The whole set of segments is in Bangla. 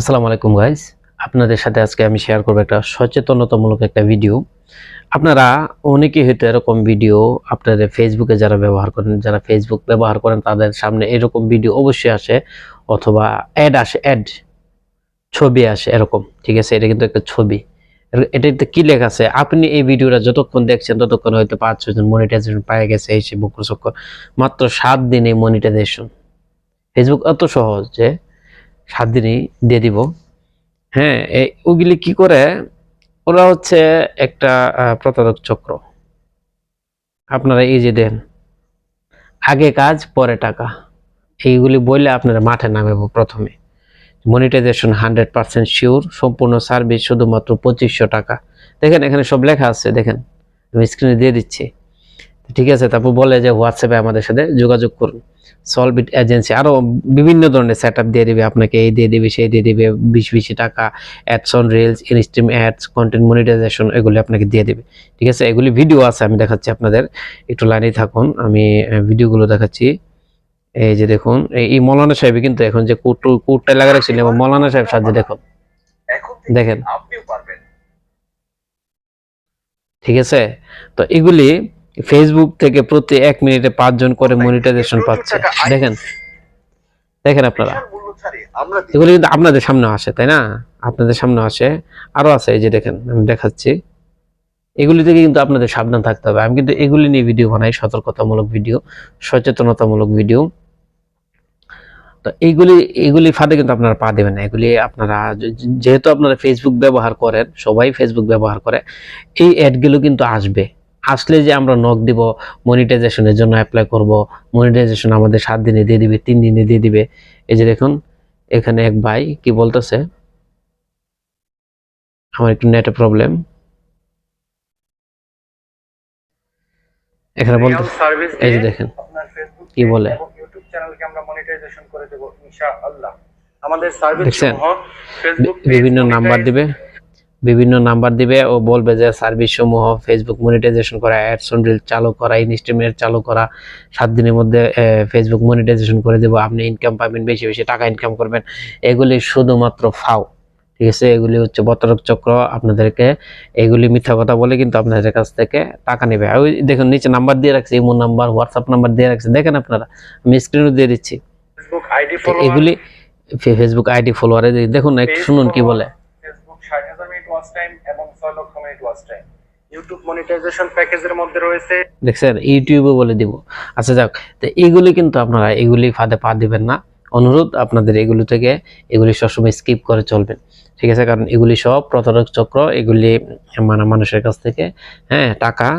আসসালামু আলাইকুম গাইস, আপনাদের সাথে আজকে আমি শেয়ার করব একটা সচেতনতামূলক একটা ভিডিও। আপনারা অনেকেই হয়তো এরকম ভিডিও আপনাদের ফেসবুকে যারা ফেসবুক ব্যবহার করেন তাদের সামনে এরকম ভিডিও অবশ্যই আসে, অথবা অ্যাড ছবি আসে এরকম। ঠিক আছে, এটা কিন্তু একটা ছবি। এটাতে কি লেখা আছে? আপনি এই ভিডিওটা যতক্ষণ দেখছেন ততক্ষণ হয়তো 5-6 জন মনিটাইজেশন পেয়ে গেছে, এই সে বকর চক্কর। মাত্র 7 দিনে মনিটাইজেশন। ফেসবুক এত সহজ যে 7 দিনেই দিয়ে দিব। হ্যাঁ, ওগুলি কি করে? ওরা হচ্ছে একটা প্রতারক চক্র। আপনারা এই যে দেন, আগে কাজ পরে টাকা, এইগুলি বললে আপনারা মাঠে নামাবো। প্রথমে মনিটাইজেশন 100% শিওর, সম্পূর্ণ সার্ভিস শুধুমাত্র 2500 টাকা। দেখেন এখানে সব লেখা আছে, দেখেন আমি স্ক্রিনে দিয়ে দিচ্ছি। ঠিক আছে, তারপর বলে যে হোয়াটসঅ্যাপে আমাদের সাথে যোগাযোগ করুন। সলবিট এজেন্সি আরো বিভিন্ন ধরনের সেটআপ দিয়ে দিবে আপনাকে, এই দিয়ে দিবে, সেই দিয়ে দিবে, 20 টাকা, ads on reels, instream ads, content monetization, এগুলি আপনাকে দিয়ে দিবে। ঠিক আছে, এগুলি ভিডিও আছে, আমি দেখাচ্ছি আপনাদের, একটু লাইনে থাকুন, আমি ভিডিওগুলো দেখাচ্ছি। এই যে দেখুন, এই মৌলানা সাহেব কিন্তু এখন যে কোটটা লাগা রাখছিলেন, এবং মৌলানা সাহেব সাথে দেখুন, দেখেন। ঠিক আছে, তো এগুলি ফেসবুক থেকে প্রতি 1 মিনিটে 5 জন করে মনিটাইজেশন পাচ্ছে। দেখেন দেখেন আপনারা, এগুলি কিন্তু আপনাদের সামনে আসে, তাই না? আপনাদের সামনে আসে, আরো আছে, এই যে দেখেন আমি দেখাচ্ছি। এগুলি থেকে কিন্তু আপনাদের সাবধান থাকতে হবে। আমি কিন্তু এগুলি নিয়ে ভিডিও বানাই, সতর্কতামূলক ভিডিও, সচেতনতামূলক ভিডিও। তো এগুলি ফাঁদে কিন্তু আপনারা পা দেবেন না। এগুলি আপনারা যেহেতু আপনারা ফেসবুক ব্যবহার করেন, সবাই ফেসবুক ব্যবহার করে, এই অ্যাডগুলো কিন্তু আসবে। আসলে যে আমরা নক দিব, মনিটাইজেশনের জন্য অ্যাপ্লাই করব, মনিটাইজেশন আমাদের 7 দিনে দিয়ে দিবে, 3 দিনে দিয়ে দিবে। এই যে দেখুন, এখানে এক ভাই কি বলতেছে, আমার একটু নেটে প্রবলেম, এখানে বলতে, এই যে দেখেন কি বলে, ইউটিউব চ্যানেলকে আমরা মনিটাইজেশন করে দেব ইনশাআল্লাহ। আমাদের সার্ভিস সমূহ ফেসবুক বিভিন্ন নাম্বার দিবে ও বলবে যে সার্ভিস সমূহ ফেসবুক মনিটাইজেশন করা, অ্যাডস অন রিল চালু করা, ইনস্ট্রিম অ্যাড চালু করা, 7 দিনের মধ্যে ফেসবুক মনিটাইজেশন করে দেব, আপনি ইনকাম পাবেন, বেশি বেশি টাকা ইনকাম করবেন। এগুলি শুধুমাত্র ফাও। ঠিক আছে, এগুলি হচ্ছে প্রতারক চক্র। আপনাদেরকে এগুলি মিথ্যা কথা বলে কিন্তু আপনাদের কাছ থেকে টাকা নেবে। ওই দেখুন নিচে নাম্বার দিয়ে রাখছে, ইমো নাম্বার, হোয়াটসঅ্যাপ নাম্বার দিয়ে রাখছে, দেখেন আপনারা, আমি স্ক্রিনে দিয়ে দিচ্ছি। এগুলি ফেসবুক আইডি ফলোয়ারে দেখুন, একটু শুনুন কি বলে। ফেসবুক 60,000 মিনিট ওয়াচ টাইম এবং 6 lakh minute watch time YouTube monetization প্যাকেজের মধ্যে রয়েছে। দেখছেন, ইউটিউবে বলে দিব। আচ্ছা যাক, তো এগুলি কিন্তু আপনারা এগুলি ফাঁদে পা দিবেন না। অনুরোধ আপনাদের, এগুলি সবসময় স্কিপ করে চলবেন। ঠিক আছে, কারণ এগুলি সব প্রতারক চক্র, এগুলি মানুষের কাছ থেকে টাকা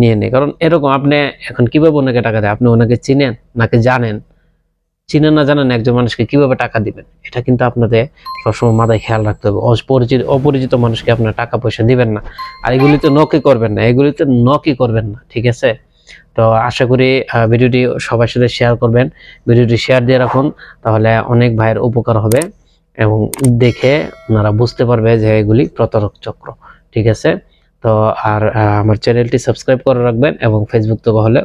নিয়ে নেয়। কারণ এরকম আপনি এখন কিভাবে ওনাকে টাকা দেয়? আপনি ওনাকে চিনেন নাকি জানেন? চিনেন না জানেন, একজন মানুষকে কিভাবে টাকা দিবেন? এটা কিন্তু আপনাদের সবসময় মাথায় খেয়াল রাখতে হবে। অপরিচিত মানুষকে আপনার টাকা পয়সা দিবেন না। আর এগুলিতে নকই করবেন না। ঠিক আছে, তো আশা করি ভিডিওটি সবার সাথে শেয়ার করবেন। ভিডিওটি শেয়ার দিয়ে রাখুন, তাহলে অনেক ভাইয়ের উপকার হবে এবং দেখে ওনারা বুঝতে পারবে যে এগুলি প্রতারক চক্র। ঠিক আছে, তো আর আমার চ্যানেলটি সাবস্ক্রাইব করে রাখবেন এবং ফেসবুক থেকে হলে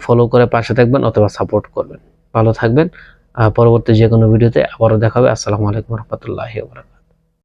ফলো করে পাশে থাকবেন অথবা সাপোর্ট করবেন। ভালো থাকবেন। পরবর্তী যে কোনো ভিডিওতে আবারও দেখা হবে। আসসালামু আলাইকুম রহমতুল্লাহি ওয়া বারাকাতুহু।